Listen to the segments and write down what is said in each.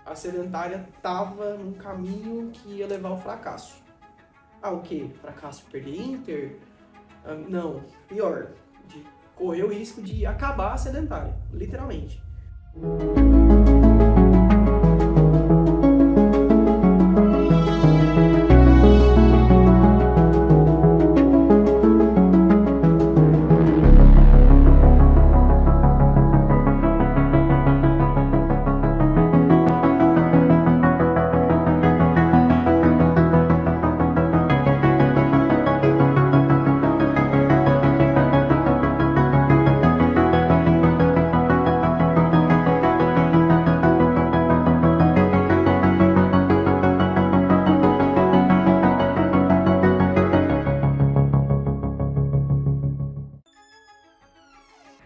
a Sedentária tava num caminho que ia levar ao fracasso. Ah, o quê? Fracasso perder Inter? Ah, não, pior, de correr o risco de acabar a Sedentária, literalmente.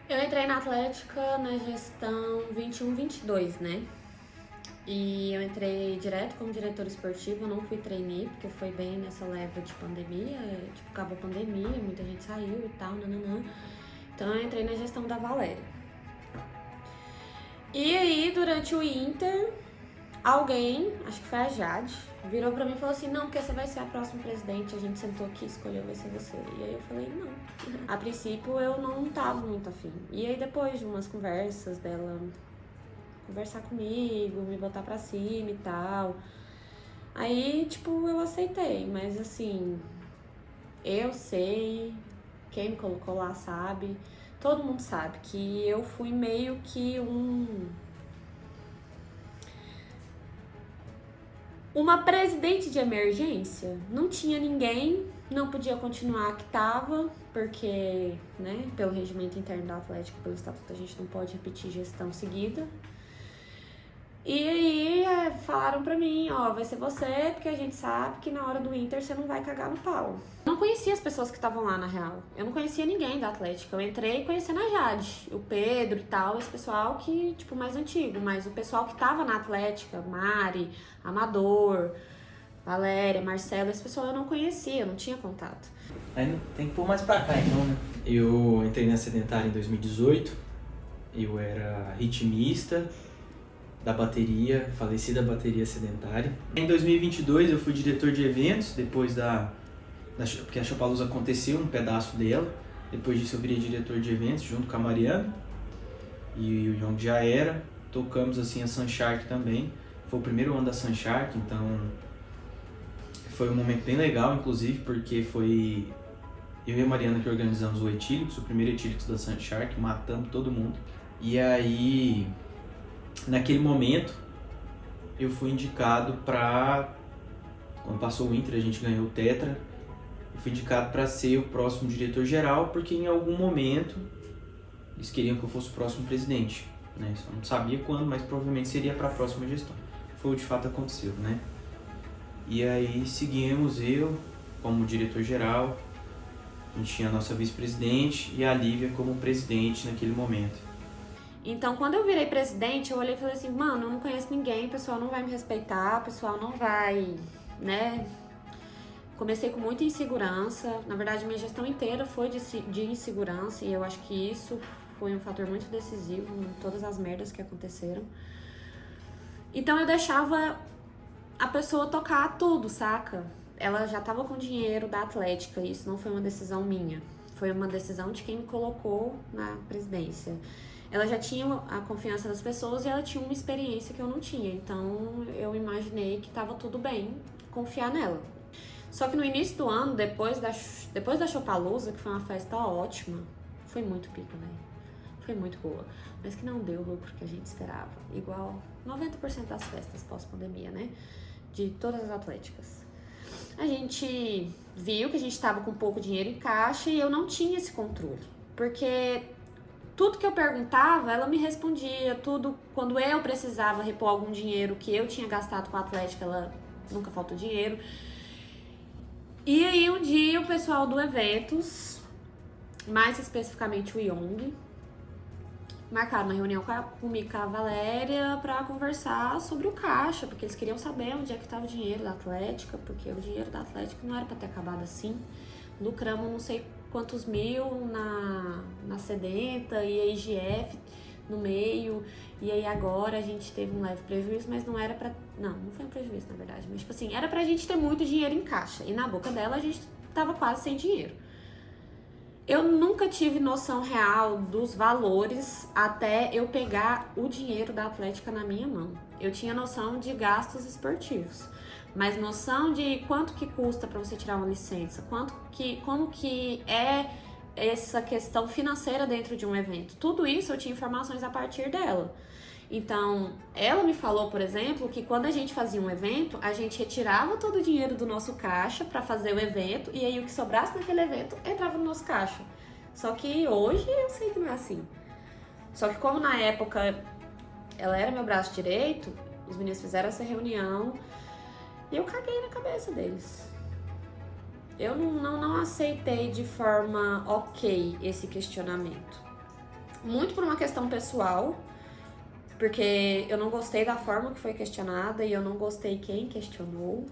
Eu entrei na Atlética na gestão 21-22, né? E eu entrei direto como diretora esportiva, não fui trainee, porque foi bem nessa leva de pandemia, tipo, acabou a pandemia, muita gente saiu e tal, nananã. Então eu entrei na gestão da Valéria. E aí, durante o Inter, alguém, acho que foi a Jade, virou pra mim e falou assim, não, porque você vai ser a próxima presidente, a gente sentou aqui e escolheu, vai ser você. E aí eu falei, não. A princípio eu não tava muito afim. E aí depois de umas conversas dela conversar comigo, me botar pra cima e tal, aí tipo eu aceitei, mas assim, eu sei, quem me colocou lá sabe, todo mundo sabe que eu fui meio que uma presidente de emergência. Não tinha ninguém, não podia continuar que tava, porque, né, pelo regimento interno da Atlética, pelo estatuto, a gente não pode repetir gestão seguida. E aí falaram pra mim, ó, vai ser você, porque a gente sabe que na hora do Inter você não vai cagar no pau. Eu não conhecia as pessoas que estavam lá, na real. Eu não conhecia ninguém da Atlética. Eu entrei conhecendo a Jade, o Pedro e tal, esse pessoal que, tipo, mais antigo. Mas o pessoal que tava na Atlética, Mari, Amador, Valéria, Marcelo, esse pessoal eu não conhecia, eu não tinha contato. Aí tem que pôr mais pra cá, então, né? Eu entrei na Sedentária em 2018, eu era ritmista da bateria, falecida bateria Sedentária. Em 2022 eu fui diretor de eventos, depois porque a Chapalooza aconteceu, um pedaço dela. Depois disso eu virei diretor de eventos junto com a Mariana e o Young já era. Tocamos assim a Sunshark também, foi o primeiro ano da Sunshark, então foi um momento bem legal, inclusive, porque foi eu e a Mariana que organizamos o Etílicos, o primeiro Etílicos da Sunshark, matamos todo mundo. E aí, naquele momento, eu fui indicado para, quando passou o Inter, a gente ganhou o Tetra, eu fui indicado para ser o próximo diretor-geral, porque em algum momento eles queriam que eu fosse o próximo presidente, né? Só não sabia quando, mas provavelmente seria para a próxima gestão. Foi o que de fato aconteceu, né? E aí seguimos eu como diretor-geral, a gente tinha a nossa vice-presidente e a Lívia como presidente naquele momento. Então, quando eu virei presidente, eu olhei e falei assim, mano, eu não conheço ninguém, o pessoal não vai me respeitar, o pessoal não vai, né? Comecei com muita insegurança, na verdade minha gestão inteira foi de insegurança e eu acho que isso foi um fator muito decisivo em todas as merdas que aconteceram. Então eu deixava a pessoa tocar tudo, saca? Ela já tava com dinheiro da Atlética, isso não foi uma decisão minha, foi uma decisão de quem me colocou na presidência. Ela já tinha a confiança das pessoas e ela tinha uma experiência que eu não tinha, então eu imaginei que tava tudo bem confiar nela. Só que no início do ano, depois da Chapalooza, que foi uma festa ótima, foi muito pica, velho. Foi muito boa, mas que não deu o lucro que a gente esperava. Igual 90% das festas pós-pandemia, né? De todas as atléticas. A gente viu que a gente tava com pouco dinheiro em caixa e eu não tinha esse controle. Porque tudo que eu perguntava, ela me respondia. Tudo, quando eu precisava repor algum dinheiro que eu tinha gastado com a Atlética, ela nunca faltou dinheiro. E aí um dia o pessoal do Eventos, mais especificamente o Young, marcaram uma reunião comigo com a Valéria pra conversar sobre o caixa, porque eles queriam saber onde é que tava o dinheiro da Atlética, porque o dinheiro da Atlética não era pra ter acabado assim. Lucramos não sei quantos mil na Sedenta e a IGF no meio, e aí agora a gente teve um leve prejuízo, mas não era pra... Não foi um prejuízo, na verdade, mas tipo assim, era pra gente ter muito dinheiro em caixa, e na boca dela a gente tava quase sem dinheiro. Eu nunca tive noção real dos valores até eu pegar o dinheiro da Atlética na minha mão. Eu tinha noção de gastos esportivos, mas noção de quanto que custa para você tirar uma licença, como que é essa questão financeira dentro de um evento. Tudo isso eu tinha informações a partir dela. Então, ela me falou, por exemplo, que quando a gente fazia um evento, a gente retirava todo o dinheiro do nosso caixa para fazer o evento, e aí o que sobrasse naquele evento entrava no nosso caixa. Só que hoje eu sei que não é assim. Só que como na época ela era meu braço direito, os meninos fizeram essa reunião e eu caguei na cabeça deles. Eu não aceitei de forma ok esse questionamento. Muito por uma questão pessoal, porque eu não gostei da forma que foi questionada e eu não gostei quem questionou,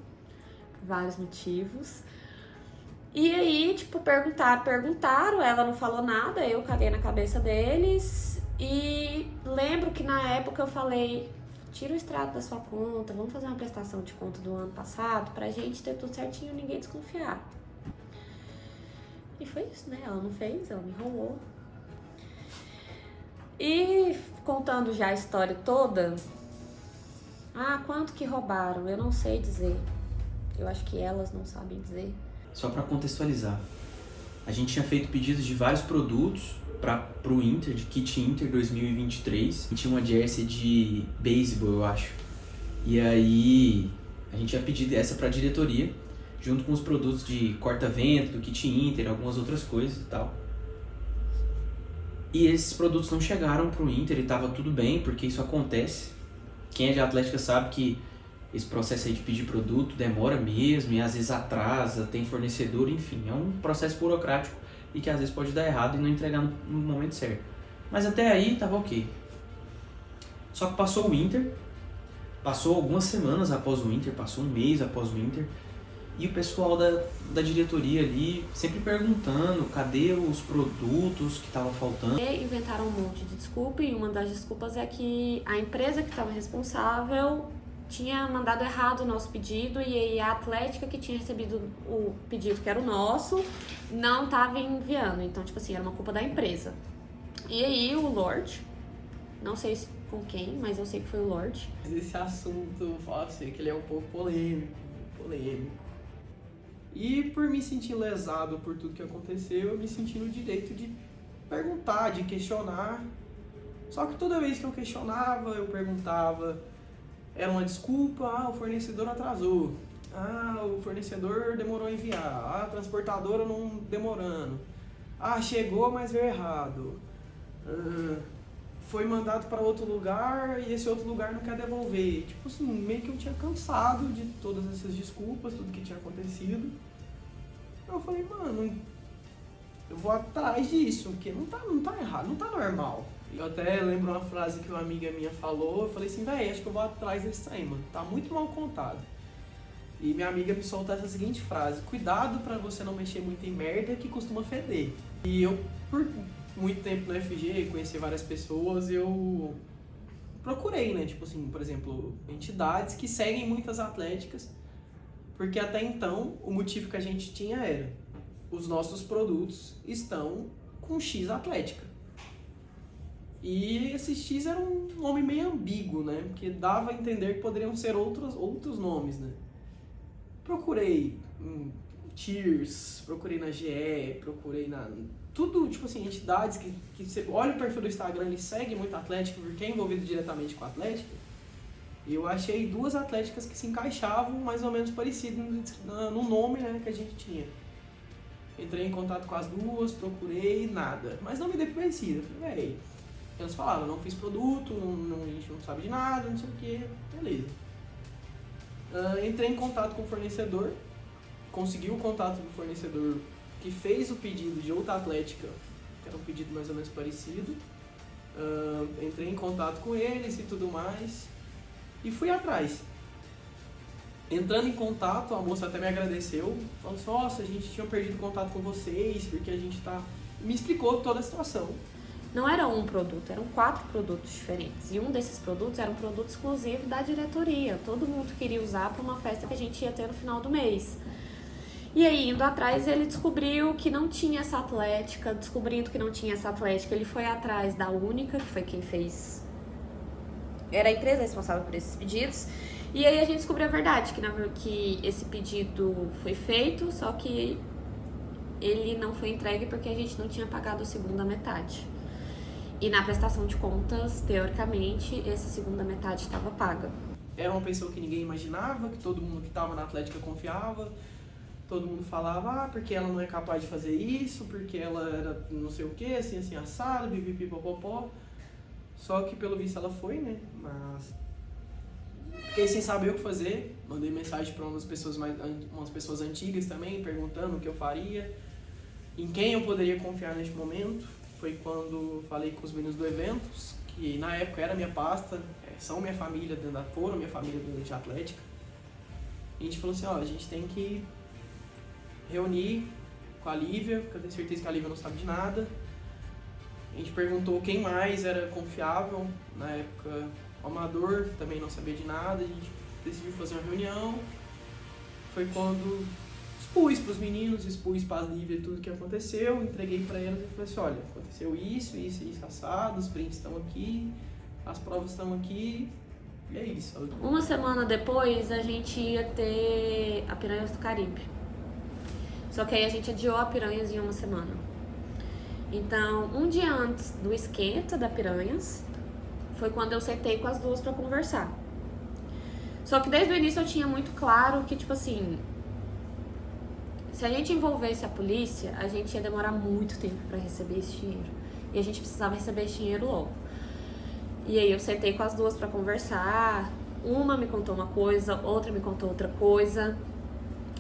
por vários motivos. E aí, tipo, perguntaram, ela não falou nada, eu caguei na cabeça deles. E lembro que na época eu falei, tira o extrato da sua conta, vamos fazer uma prestação de conta do ano passado pra gente ter tudo certinho e ninguém desconfiar. E foi isso, né? Ela não fez, ela me enrolou. E contando já a história toda, quanto que roubaram? Eu não sei dizer. Eu acho que elas não sabem dizer. Só para contextualizar, a gente tinha feito pedidos de vários produtos pro Inter, de Kit Inter 2023. E tinha uma jersey de beisebol, eu acho. E aí a gente tinha pedido essa pra diretoria, junto com os produtos de corta-vento, do Kit Inter, algumas outras coisas e tal. E esses produtos não chegaram pro Inter e tava tudo bem, porque isso acontece. Quem é de Atlética sabe que esse processo aí de pedir produto demora mesmo e às vezes atrasa, tem fornecedor, enfim. É um processo burocrático e que às vezes pode dar errado e não entregar no momento certo. Mas até aí tava ok. Só que passou o Inter, passou algumas semanas após o Inter, passou um mês após o Inter, e o pessoal da diretoria ali sempre perguntando cadê os produtos que estavam faltando. E inventaram um monte de desculpa, e uma das desculpas é que a empresa que estava responsável tinha mandado errado o nosso pedido, e aí a Atlética que tinha recebido o pedido que era o nosso não estava enviando. Então, tipo assim, era uma culpa da empresa. E aí o Lorde, não sei com quem, mas eu sei que foi o Lorde. Esse assunto, eu falo assim, que ele é um pouco polêmico. E por me sentir lesado por tudo que aconteceu, eu me senti no direito de perguntar, de questionar. Só que toda vez que eu questionava, eu perguntava, era uma desculpa, o fornecedor atrasou, o fornecedor demorou a enviar, a transportadora não demorando, chegou, mas veio errado, foi mandado para outro lugar e esse outro lugar não quer devolver. Tipo assim, meio que eu tinha cansado de todas essas desculpas, tudo que tinha acontecido. Eu falei, mano, eu vou atrás disso, porque não tá errado, não tá normal. Eu até lembro uma frase que uma amiga minha falou, eu falei assim, véi, acho que eu vou atrás desse aí, mano, tá muito mal contado. E minha amiga me soltou essa seguinte frase, cuidado pra você não mexer muito em merda que costuma feder. E eu, por muito tempo no FG, conheci várias pessoas, eu procurei, né, tipo assim, por exemplo, entidades que seguem muitas atléticas, porque até então o motivo que a gente tinha era, os nossos produtos estão com X atlética. E esse X era um nome meio ambíguo, né, porque dava a entender que poderiam ser outros nomes, né. Procurei Cheers, procurei na GE, procurei na... Tudo, tipo assim, entidades que você olha o perfil do Instagram e segue muito Atlética, porque é envolvido diretamente com a Atlética. E eu achei duas atléticas que se encaixavam mais ou menos parecido no nome, né, que a gente tinha. Entrei em contato com as duas, procurei, nada. Mas não me dei conhecida. Falei, véi, elas falavam, não fiz produto, a gente não sabe de nada, não sei o que, beleza. Entrei em contato com o fornecedor, consegui o contato do fornecedor que fez o pedido de outra atlética, que era um pedido mais ou menos parecido. Entrei em contato com eles e tudo mais, e fui atrás. Entrando em contato, a moça até me agradeceu, falou assim, nossa, a gente tinha perdido contato com vocês, porque a gente tá... Me explicou toda a situação. não era um produto, eram 4 produtos diferentes. E um desses produtos era um produto exclusivo da diretoria. Todo mundo queria usar para uma festa que a gente ia ter no final do mês. E aí, indo atrás, ele descobriu que não tinha essa atlética. Descobrindo que não tinha essa atlética, ele foi atrás da Única, que foi quem fez... Era a empresa responsável por esses pedidos. E aí a gente descobriu a verdade, que esse pedido foi feito, só que ele não foi entregue porque a gente não tinha pagado a segunda metade. E na prestação de contas, teoricamente, essa segunda metade estava paga. Era uma pessoa que ninguém imaginava, que todo mundo que estava na Atlética confiava. Todo mundo falava, porque ela não é capaz de fazer isso, porque ela era não sei o que, assim, assado, pipipipopopó. Só que pelo visto ela foi, né? Mas fiquei sem saber o que fazer. Mandei mensagem para umas pessoas antigas também, perguntando o que eu faria, em quem eu poderia confiar neste momento. Foi quando falei com os meninos do Eventos, que na época era minha pasta, são minha família, foram minha família dentro de Atlética. E a gente falou assim, a gente tem que reunir com a Lívia, porque eu tenho certeza que a Lívia não sabe de nada. A gente perguntou quem mais era confiável, na época o Amador também não sabia de nada, a gente decidiu fazer uma reunião. Foi quando expus para os meninos, expus para a Lívia tudo que aconteceu, entreguei para elas e falei assim, olha, aconteceu isso, assado, os prints estão aqui, as provas estão aqui, e é isso. Uma semana depois a gente ia ter a Piranhas do Caribe. Só que aí a gente adiou a Piranhas em uma semana. Então, um dia antes do esquenta da Piranhas, foi quando eu sentei com as duas pra conversar. Só que desde o início eu tinha muito claro que, tipo assim, se a gente envolvesse a polícia, a gente ia demorar muito tempo pra receber esse dinheiro. E a gente precisava receber esse dinheiro logo. E aí eu sentei com as duas pra conversar. Uma me contou uma coisa, outra me contou outra coisa.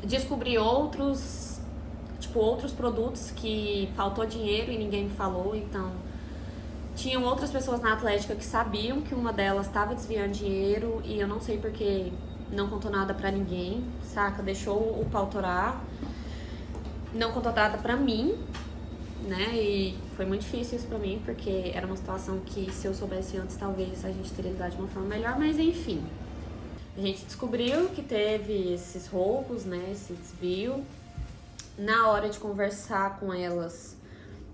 Descobri outros produtos que faltou dinheiro e ninguém me falou, então tinham outras pessoas na Atlética que sabiam que uma delas estava desviando dinheiro e eu não sei porque não contou nada pra ninguém, saca? Deixou o pau torar, não contou nada pra mim, né? E foi muito difícil isso pra mim, porque era uma situação que se eu soubesse antes, talvez a gente teria lidado de uma forma melhor, mas enfim. A gente descobriu que teve esses roubos, né? Esse desvio. Na hora de conversar com elas,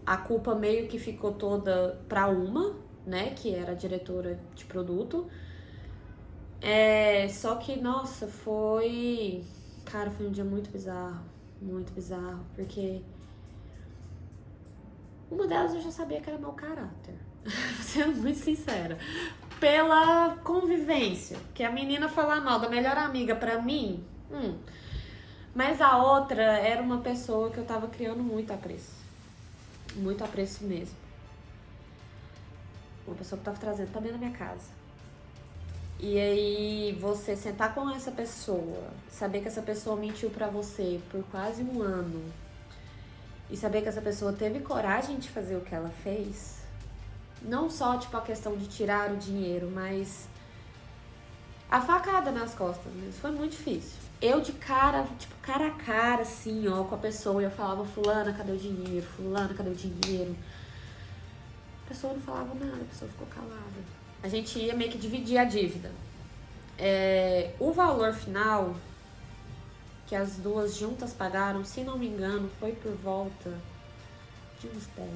a culpa meio que ficou toda pra uma, né, que era a diretora de produto. Só que, nossa, foi um dia muito bizarro, porque uma delas eu já sabia que era mau caráter, sendo muito sincera, pela convivência, que a menina falar mal da melhor amiga pra mim, Mas a outra era uma pessoa que eu tava criando muito apreço mesmo. Uma pessoa que tava trazendo também na minha casa. E aí você sentar com essa pessoa, saber que essa pessoa mentiu pra você por quase um ano, e saber que essa pessoa teve coragem de fazer o que ela fez, não só tipo a questão de tirar o dinheiro, mas a facada nas costas mesmo, foi muito difícil. Eu de cara, tipo, cara a cara, assim, ó, com a pessoa, eu falava, fulana, cadê o dinheiro? Fulana, cadê o dinheiro? A pessoa não falava nada, a pessoa ficou calada. A gente ia meio que dividir a dívida. O valor final que as duas juntas pagaram, se não me engano, foi por volta de uns 10,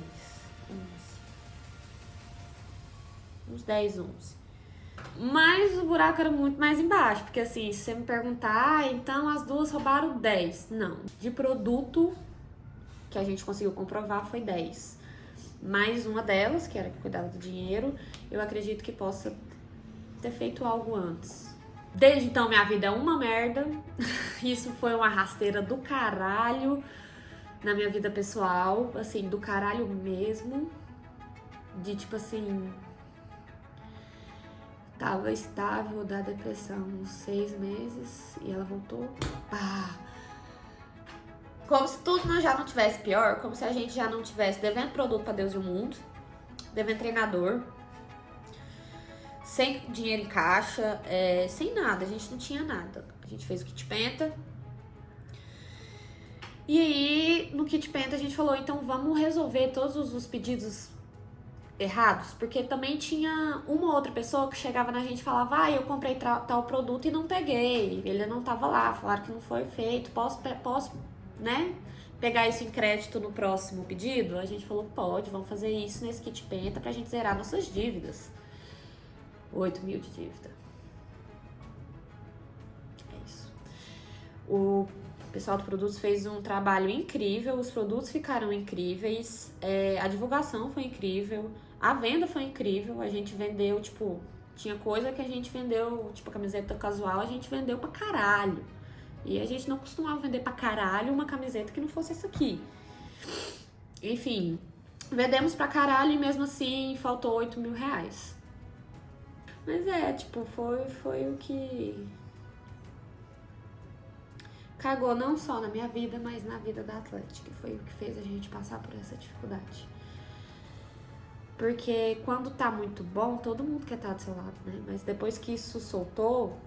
11. Uns 10, 11. Mas o buraco era muito mais embaixo, porque assim, se você me perguntar, então as duas roubaram 10. Não, de produto que a gente conseguiu comprovar foi 10. Mais uma delas, que era que cuidava do dinheiro, eu acredito que possa ter feito algo antes. Desde então minha vida é uma merda, isso foi uma rasteira do caralho na minha vida pessoal, assim, do caralho mesmo, de tipo assim... Tava estável da depressão uns 6 meses e ela voltou. Como se tudo já não tivesse pior, como se a gente já não tivesse devendo produto pra Deus e o mundo, devendo treinador, sem dinheiro em caixa, sem nada, a gente não tinha nada. A gente fez o kit penta. E aí, no kit penta, a gente falou, então vamos resolver todos os pedidos errados, porque também tinha uma outra pessoa que chegava na gente e falava, eu comprei tal produto e não peguei, ele não tava lá, falaram que não foi feito, posso, né, pegar isso em crédito no próximo pedido? A gente falou, pode, vamos fazer isso nesse kit Penta pra gente zerar nossas dívidas. 8 mil de dívida. É isso. O pessoal do Produtos fez um trabalho incrível, os produtos ficaram incríveis, a divulgação foi incrível, a venda foi incrível, a gente vendeu, tipo, tinha coisa que a gente vendeu, tipo, camiseta casual, a gente vendeu pra caralho. E a gente não costumava vender pra caralho uma camiseta que não fosse essa aqui. Enfim, vendemos pra caralho e mesmo assim faltou 8 mil reais. Mas tipo, foi o que cagou não só na minha vida, mas na vida da Atlética. Foi o que fez a gente passar por essa dificuldade. Porque quando tá muito bom, todo mundo quer estar do seu lado, né? Mas depois que isso soltou,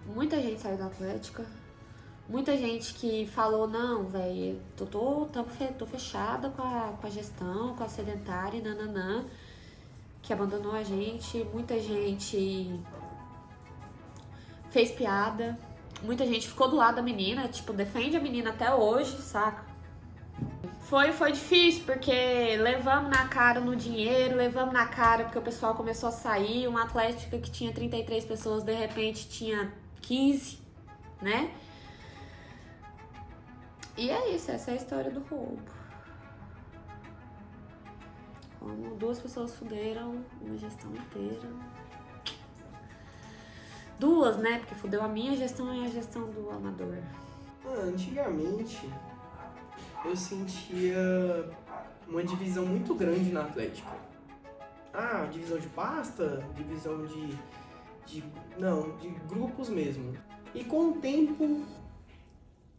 muita gente saiu da Atlética. Muita gente que falou, não, velho, tô fechada com a gestão, com a sedentária, nananã, que abandonou a gente. Muita gente fez piada. Muita gente ficou do lado da menina, tipo, defende a menina até hoje, saca? Foi difícil, porque levamos na cara no dinheiro, levamos na cara porque o pessoal começou a sair. Uma Atlética que tinha 33 pessoas, de repente tinha 15, né? E é isso, essa é a história do roubo. Como 2 pessoas fuderam uma gestão inteira. 2, né? Porque fudeu a minha gestão e a gestão do amador. Antigamente, eu sentia uma divisão muito grande na Atlética. Divisão de pasta, divisão de grupos mesmo. E com o tempo,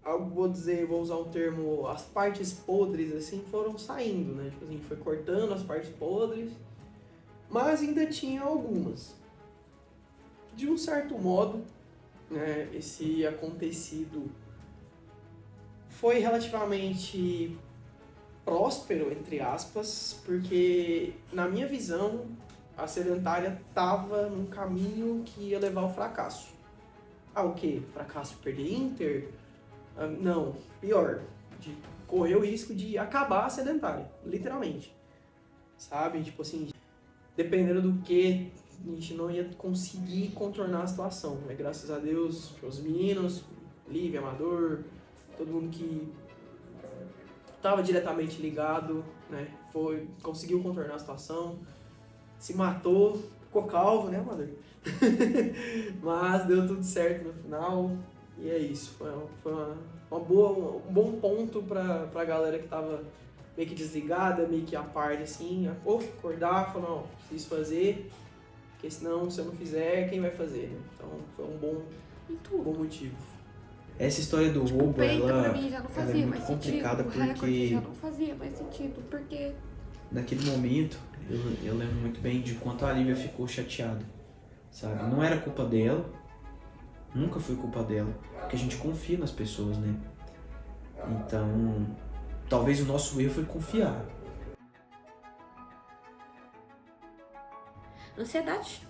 vou usar o termo, as partes podres, assim, foram saindo, né? Tipo, a gente foi cortando as partes podres, mas ainda tinha algumas. De um certo modo, né, esse acontecido foi relativamente próspero, entre aspas, porque, na minha visão, a sedentária estava num caminho que ia levar ao fracasso. O quê? Fracasso de perder Inter? Não, pior, de correr o risco de acabar a sedentária, literalmente. Sabe? Tipo assim, dependendo do que, a gente não ia conseguir contornar a situação. Mas graças a Deus, os meninos, Lívia, Amador, todo mundo que estava diretamente ligado, né, conseguiu contornar a situação, se matou, ficou calvo, né, Amador? Mas deu tudo certo no final, e é isso. Foi um bom ponto pra galera que tava meio que desligada, meio que à parte, assim, acordar, falar, não, preciso fazer, porque senão, se eu não fizer, quem vai fazer, né? Então, foi um bom motivo. Essa história do roubo, ela pra mim já não é fazia muito mais complicada sentido. O recorde já porque não fazia mais sentido, porque naquele momento eu lembro muito bem de quanto a Lívia ficou chateada, sabe? Não era culpa dela, nunca foi culpa dela, porque a gente confia nas pessoas, né? Então, talvez o nosso erro foi confiar. ansiedade.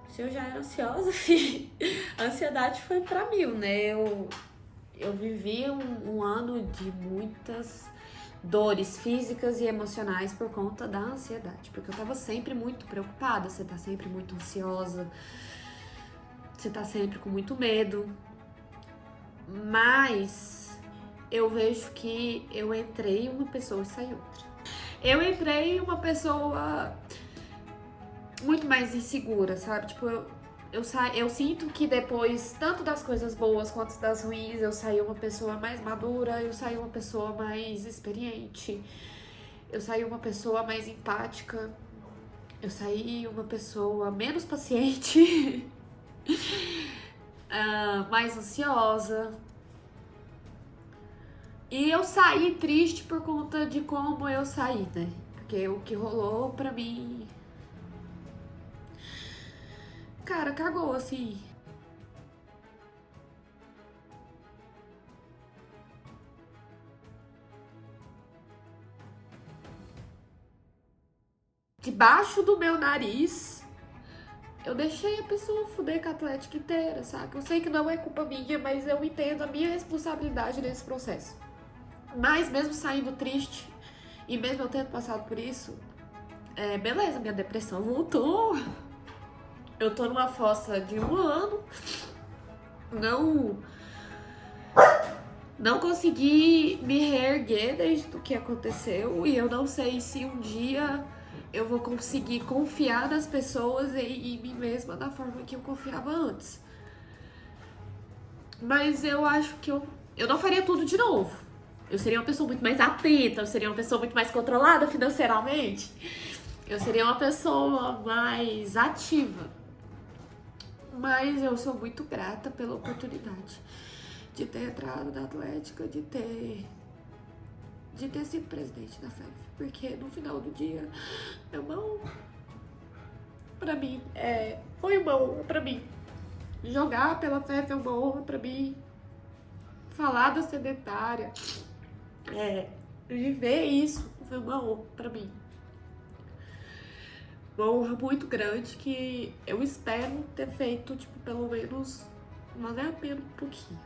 Se eu já era ansiosa, filho, a ansiedade foi pra 1000, né? Eu vivi um ano de muitas dores físicas e emocionais por conta da ansiedade, porque eu tava sempre muito preocupada, você tá sempre muito ansiosa, você tá sempre com muito medo, mas eu vejo que eu entrei uma pessoa e saí outra. Eu entrei uma pessoa muito mais insegura, sabe? Tipo, eu sinto que depois, tanto das coisas boas quanto das ruins, eu saí uma pessoa mais madura, eu saí uma pessoa mais experiente, eu saí uma pessoa mais empática, eu saí uma pessoa menos paciente, mais ansiosa. E eu saí triste por conta de como eu saí, né? Porque o que rolou pra mim, cara, cagou, assim. debaixo do meu nariz, eu deixei a pessoa fuder com a Atlética inteira, sabe? Eu sei que não é culpa minha, mas eu entendo a minha responsabilidade nesse processo. Mas mesmo saindo triste, e mesmo eu tendo passado por isso, beleza, minha depressão voltou. Eu tô numa fossa de 1 ano. Não consegui me reerguer desde o que aconteceu. E eu não sei se um dia eu vou conseguir confiar nas pessoas e em mim mesma da forma que eu confiava antes. Mas eu acho que eu não faria tudo de novo. Eu seria uma pessoa muito mais atenta, eu seria uma pessoa muito mais controlada financeiramente. Eu seria uma pessoa mais ativa. Mas eu sou muito grata pela oportunidade de ter entrado na Atlética, de ter sido presidente da FEF. Porque no final do dia, é uma honra. Pra mim, foi uma honra pra mim. Jogar pela FEF é uma honra pra mim. Falar da sedentária, viver isso foi uma honra pra mim. Uma honra muito grande que eu espero ter feito, tipo, pelo menos valer a pena um pouquinho.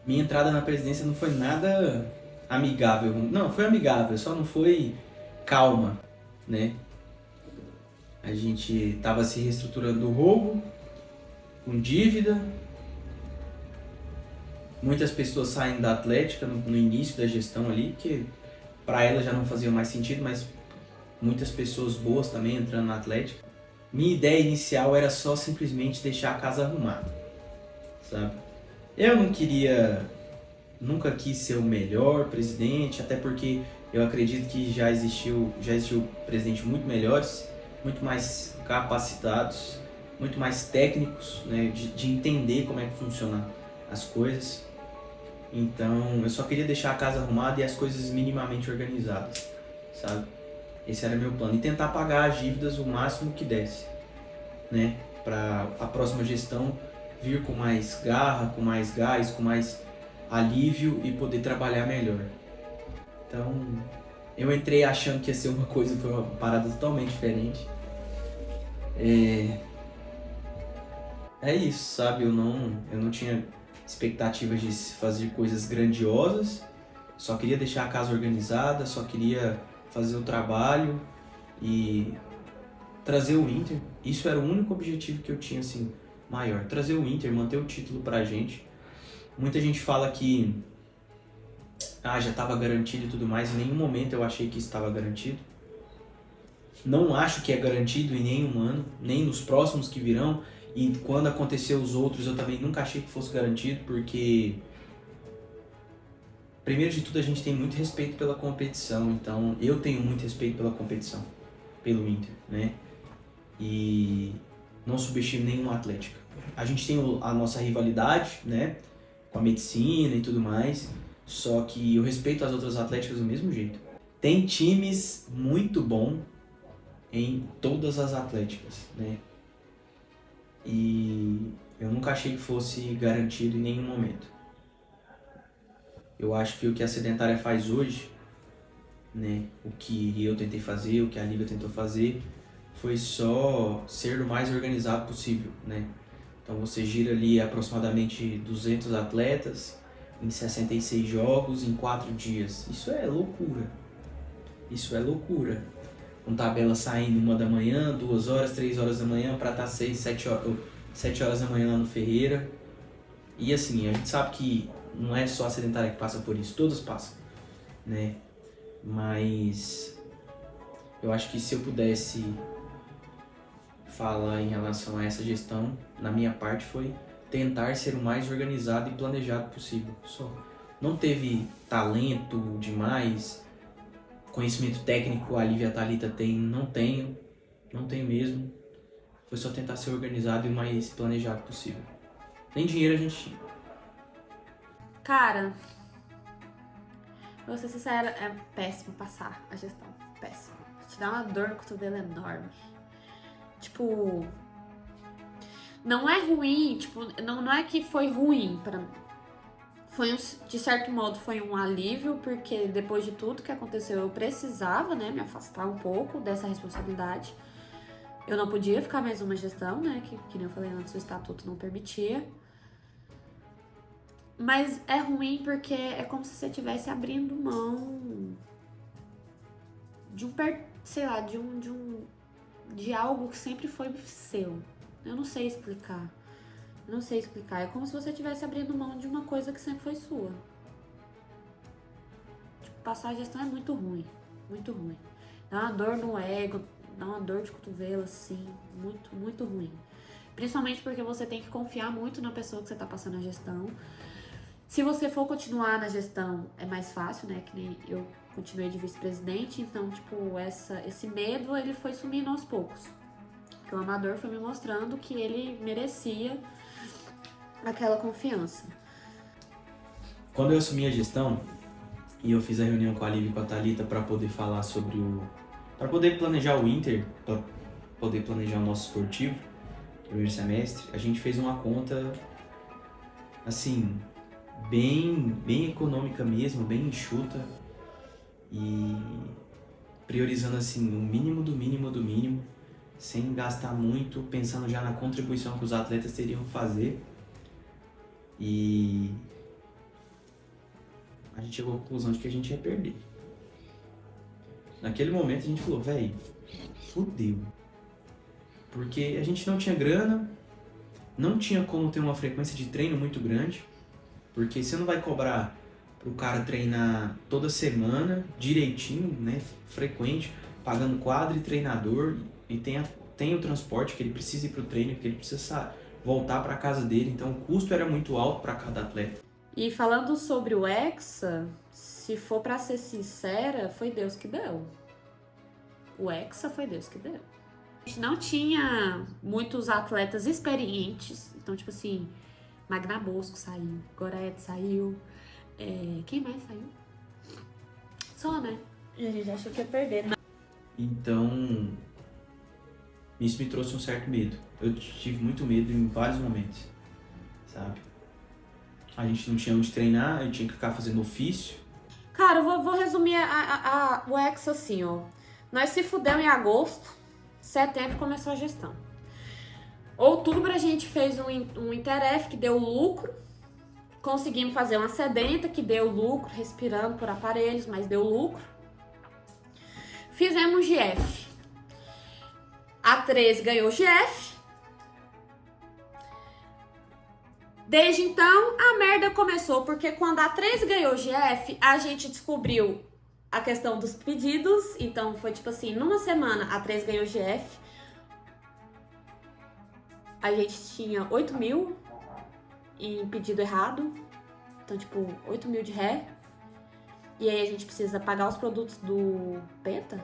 Minha entrada na presidência não foi nada amigável. Não, foi amigável, só não foi calma, né? A gente tava se reestruturando do roubo, com dívida. Muitas pessoas saindo da Atlética no início da gestão ali, porque para ela já não fazia mais sentido, mas muitas pessoas boas também entrando na Atlética. Minha ideia inicial era só simplesmente deixar a casa arrumada, sabe? Eu não queria, nunca quis ser o melhor presidente, até porque eu acredito que já existiu presidentes muito melhores, muito mais capacitados, muito mais técnicos, né, de entender como é que funcionam as coisas. Então, eu só queria deixar a casa arrumada e as coisas minimamente organizadas, sabe? Esse era meu plano. E tentar pagar as dívidas o máximo que desse, né? Para a próxima gestão vir com mais garra, com mais gás, com mais alívio e poder trabalhar melhor. Então, eu entrei achando que ia ser uma coisa, foi uma parada totalmente diferente. É isso, sabe? Eu não tinha expectativas de fazer coisas grandiosas, só queria deixar a casa organizada, só queria fazer o trabalho e trazer o Inter. Isso era o único objetivo que eu tinha, assim, maior. Trazer o Inter, manter o título pra gente. Muita gente fala que já estava garantido e tudo mais. Em nenhum momento eu achei que estava garantido. Não acho que é garantido em nenhum ano, nem nos próximos que virão. E quando aconteceu os outros, eu também nunca achei que fosse garantido, porque primeiro de tudo a gente tem muito respeito pela competição, então eu tenho muito respeito pela competição, pelo Inter, né? E não subestimo nenhuma Atlética. A gente tem a nossa rivalidade, né? Com a medicina e tudo mais, só que eu respeito as outras Atléticas do mesmo jeito. Tem times muito bons em todas as Atléticas, né? E eu nunca achei que fosse garantido em nenhum momento. Eu acho que o que a Sedentária faz hoje, né, o que eu tentei fazer, o que a Liga tentou fazer, foi só ser o mais organizado possível, né? Então você gira ali aproximadamente 200 atletas em 66 jogos em 4 dias. Isso é loucura. Isso é loucura. Com tabela saindo 1 da manhã, 2 horas, 3 horas da manhã, para estar 6, 7 horas da manhã lá no Ferreira. E assim, a gente sabe que não é só a Sedentária que passa por isso, todas passam, né? Mas eu acho que se eu pudesse falar em relação a essa gestão, na minha parte foi tentar ser o mais organizado e planejado possível. Só não teve talento demais, conhecimento técnico a Lívia e a Thalita tem, não tenho mesmo. Foi só tentar ser organizado e o mais planejado possível. Nem dinheiro a gente tinha. Cara, vou ser sincera, é péssimo passar a gestão. Péssimo. Te dá uma dor no cotovelo enorme. Tipo, não é ruim, tipo, não é que foi ruim pra mim. de certo modo, foi um alívio, porque depois de tudo que aconteceu, eu precisava, né, me afastar um pouco dessa responsabilidade. Eu não podia ficar mais uma gestão, né, que nem eu falei antes, o estatuto não permitia. Mas é ruim porque é como se você estivesse abrindo mão de sei lá, de algo que sempre foi seu. Eu não sei explicar. É como se você estivesse abrindo mão de uma coisa que sempre foi sua. Tipo, passar a gestão é muito ruim. Muito ruim. Dá uma dor no ego, dá uma dor de cotovelo, assim. Muito, muito ruim. Principalmente porque você tem que confiar muito na pessoa que você tá passando a gestão. Se você for continuar na gestão, é mais fácil, né? Que nem eu continuei de vice-presidente. Então, tipo, esse medo, ele foi sumindo aos poucos. Porque o Amador foi me mostrando que ele merecia aquela confiança. Quando eu assumi a gestão e eu fiz a reunião com a Lívia e com a Thalita para poder falar sobre para poder planejar o Inter, para poder planejar o nosso esportivo, primeiro semestre, a gente fez uma conta, assim, bem econômica mesmo, bem enxuta e priorizando, assim, o mínimo do mínimo do mínimo, sem gastar muito, pensando já na contribuição que os atletas teriam que fazer. E a gente chegou à conclusão de que a gente ia perder. Naquele momento a gente falou, velho, fudeu. Porque a gente não tinha grana, não tinha como ter uma frequência de treino muito grande, porque você não vai cobrar pro cara treinar toda semana, direitinho, né, frequente, pagando quadro e treinador, e tem o transporte que ele precisa ir pro treino, que ele precisa voltar para casa dele, então o custo era muito alto para cada atleta. E falando sobre o Hexa, se for para ser sincera, foi Deus que deu. O Hexa foi Deus que deu. A gente não tinha muitos atletas experientes, então tipo assim, Magna Bosco saiu, Gorete saiu, quem mais saiu? Só, né? E a gente achou que ia perder. Então, isso me trouxe um certo medo. Eu tive muito medo em vários momentos, sabe? A gente não tinha onde treinar, eu tinha que ficar fazendo ofício. Cara, eu vou resumir o Hexa assim, ó. Nós se fudemos em agosto, setembro começou a gestão. Outubro a gente fez um Interef que deu lucro. Conseguimos fazer uma sedenta que deu lucro, respirando por aparelhos, mas deu lucro. Fizemos GF. A 13 ganhou GF. Desde então, a merda começou, porque quando a 13 ganhou GF, a gente descobriu a questão dos pedidos. Então, foi tipo assim, numa semana a 13 ganhou GF. A gente tinha 8 mil em pedido errado. Então, tipo, 8 mil de ré. E aí a gente precisa pagar os produtos do Penta.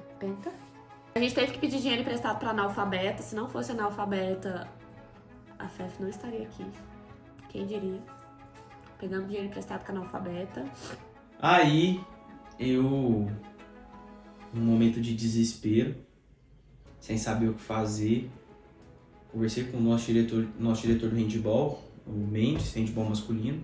A gente teve que pedir dinheiro emprestado para analfabeta. Se não fosse analfabeta, a FEF não estaria aqui. Quem diria? Pegando dinheiro emprestado com analfabeta. Aí, eu, num momento de desespero, sem saber o que fazer, conversei com o nosso diretor do handball, o Mendes, handball masculino.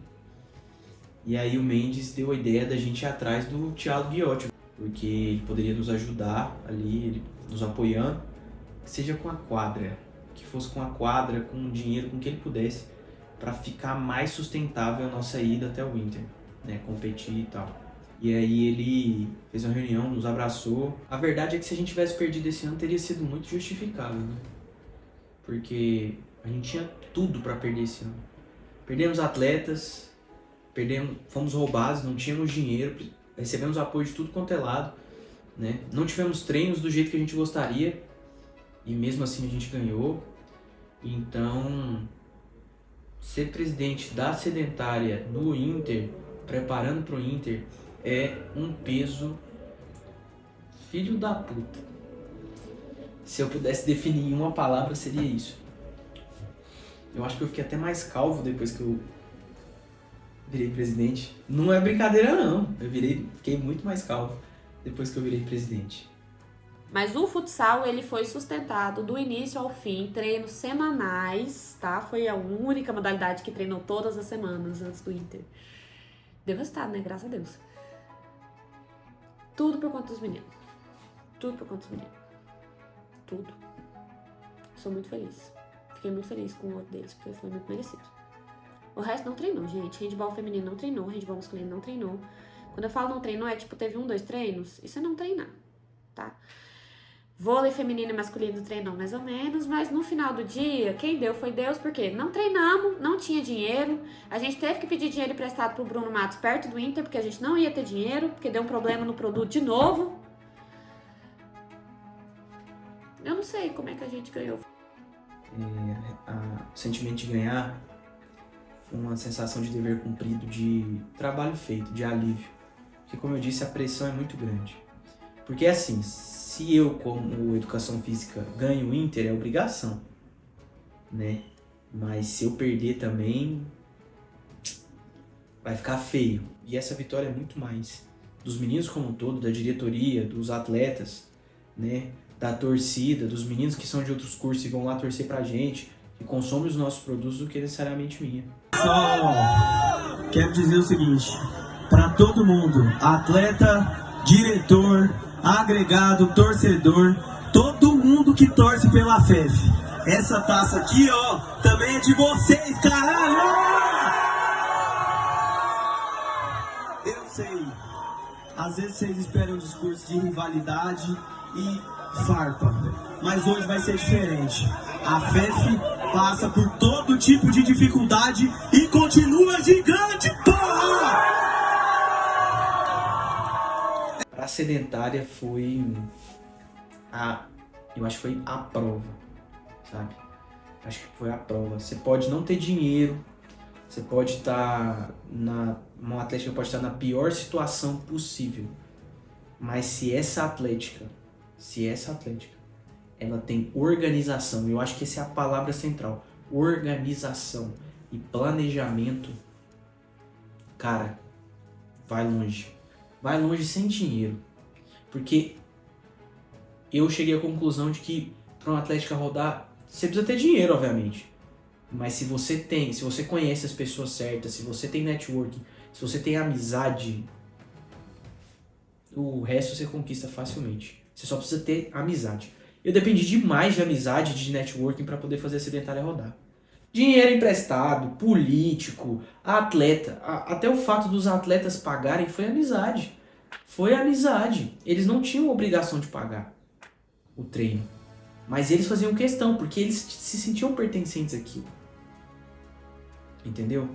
E aí o Mendes deu a ideia da gente ir atrás do Thiago Guiotti, porque ele poderia nos ajudar ali, ele nos apoiando, seja com a quadra, que fosse com a quadra, com o dinheiro, com o que ele pudesse, para ficar mais sustentável a nossa ida até o Inter, né, competir e tal. E aí ele fez uma reunião, nos abraçou. A verdade é que se a gente tivesse perdido esse ano, teria sido muito justificável, né? Porque a gente tinha tudo para perder esse ano. Perdemos atletas, fomos roubados, não tínhamos dinheiro, recebemos apoio de tudo quanto é lado, né? Não tivemos treinos do jeito que a gente gostaria e mesmo assim a gente ganhou. Então, ser presidente da sedentária no Inter, preparando para o Inter, é um peso filho da puta. Se eu pudesse definir em uma palavra, seria isso. Eu acho que eu fiquei até mais calvo depois que eu virei presidente. Não é brincadeira não, fiquei muito mais calvo depois que eu virei presidente. Mas o futsal, ele foi sustentado do início ao fim, treinos semanais, tá? Foi a única modalidade que treinou todas as semanas antes do Inter. Deu resultado, né? Graças a Deus. Tudo por conta dos meninos. Tudo por conta dos meninos. Tudo. Sou muito feliz. Fiquei muito feliz com o outro deles, porque foi muito merecido. O resto não treinou, gente. Handball feminino não treinou, handball masculino não treinou. Quando eu falo não treinou, é tipo, teve 1, 2 treinos. Isso é não treinar, tá? Vôlei feminino e masculino treinou mais ou menos, mas no final do dia, quem deu foi Deus, porque não treinamos, não tinha dinheiro. A gente teve que pedir dinheiro emprestado pro Bruno Matos perto do Inter, porque a gente não ia ter dinheiro, porque deu um problema no produto de novo. Eu não sei como é que a gente ganhou. O sentimento de ganhar foi uma sensação de dever cumprido, de trabalho feito, de alívio. Porque, como eu disse, a pressão é muito grande. Porque, assim, se eu, como educação física, ganho o Inter, é obrigação, né? Mas se eu perder também, vai ficar feio. E essa vitória é muito mais dos meninos como um todo, da diretoria, dos atletas, né? Da torcida, dos meninos que são de outros cursos e vão lá torcer pra gente, que consomem os nossos produtos, do que necessariamente minha. Só quero dizer o seguinte, pra todo mundo, atleta, diretor, agregado, torcedor, todo mundo que torce pela FEF. Essa taça aqui, ó, também é de vocês, caralho! Eu sei, às vezes vocês esperam um discurso de rivalidade e farpa, mas hoje vai ser diferente. A FEF passa por todo tipo de dificuldade e continua gigante, porra! A sedentária foi eu acho que foi a prova, sabe? Acho que foi a prova. Você pode não ter dinheiro, você pode estar uma atlética pode estar na pior situação possível, mas se essa atlética ela tem organização, eu acho que essa é a palavra central, organização e planejamento, cara, vai longe. Vai longe sem dinheiro. Porque eu cheguei à conclusão de que para uma atlética rodar, você precisa ter dinheiro, obviamente. Mas se você conhece as pessoas certas, se você tem networking, se você tem amizade, o resto você conquista facilmente. Você só precisa ter amizade. Eu dependi demais de amizade, de networking para poder fazer a sedentária rodar. Dinheiro emprestado, político, atleta. Até o fato dos atletas pagarem foi amizade. Foi amizade. Eles não tinham obrigação de pagar o treino. Mas eles faziam questão, porque eles se sentiam pertencentes àquilo. Entendeu?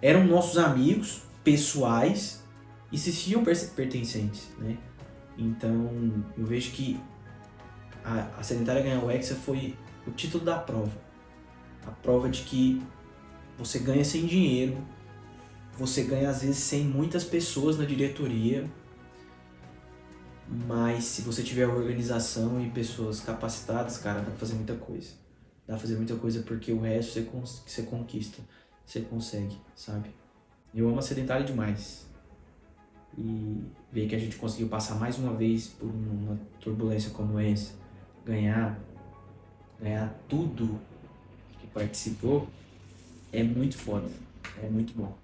Eram nossos amigos pessoais e se sentiam pertencentes, né? Então, eu vejo que a sedentária ganhar o Hexa foi o título da prova. A prova de que você ganha sem dinheiro, você ganha às vezes sem muitas pessoas na diretoria, mas se você tiver organização e pessoas capacitadas, cara, dá pra fazer muita coisa. Dá pra fazer muita coisa porque o resto você conquista, você consegue, sabe? Eu amo a sedentária demais. E ver que a gente conseguiu passar mais uma vez por uma turbulência como essa, ganhar tudo que participou, é muito foda, é muito bom.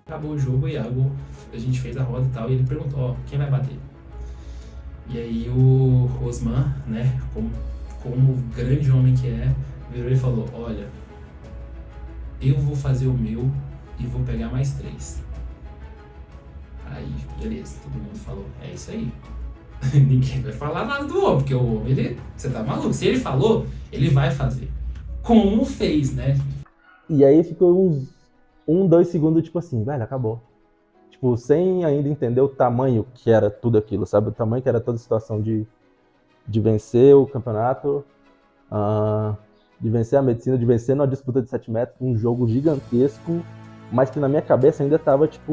Acabou o jogo, o Iago, a gente fez a roda e tal, e ele perguntou, ó, quem vai bater? E aí o Osman, né, como grande homem que é, virou e falou, olha, eu vou fazer o meu e vou pegar mais 3. Aí Aí, beleza, todo mundo falou, é isso aí. Ninguém vai falar nada do homem, porque o homem, você tá maluco. Se ele falou, ele vai fazer. Como fez, né? E aí ficou uns 2 segundos, tipo assim, velho, acabou. Tipo, sem ainda entender o tamanho que era tudo aquilo, sabe? O tamanho que era toda a situação de vencer o campeonato, de vencer a medicina, de vencer numa disputa de 7 metros, um jogo gigantesco, mas que na minha cabeça ainda tava, tipo,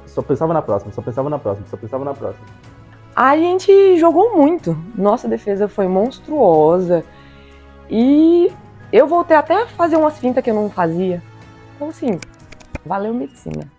só pensava na próxima. A gente jogou muito. Nossa defesa foi monstruosa. E eu voltei até a fazer umas fintas que eu não fazia. Então, assim, valeu medicina.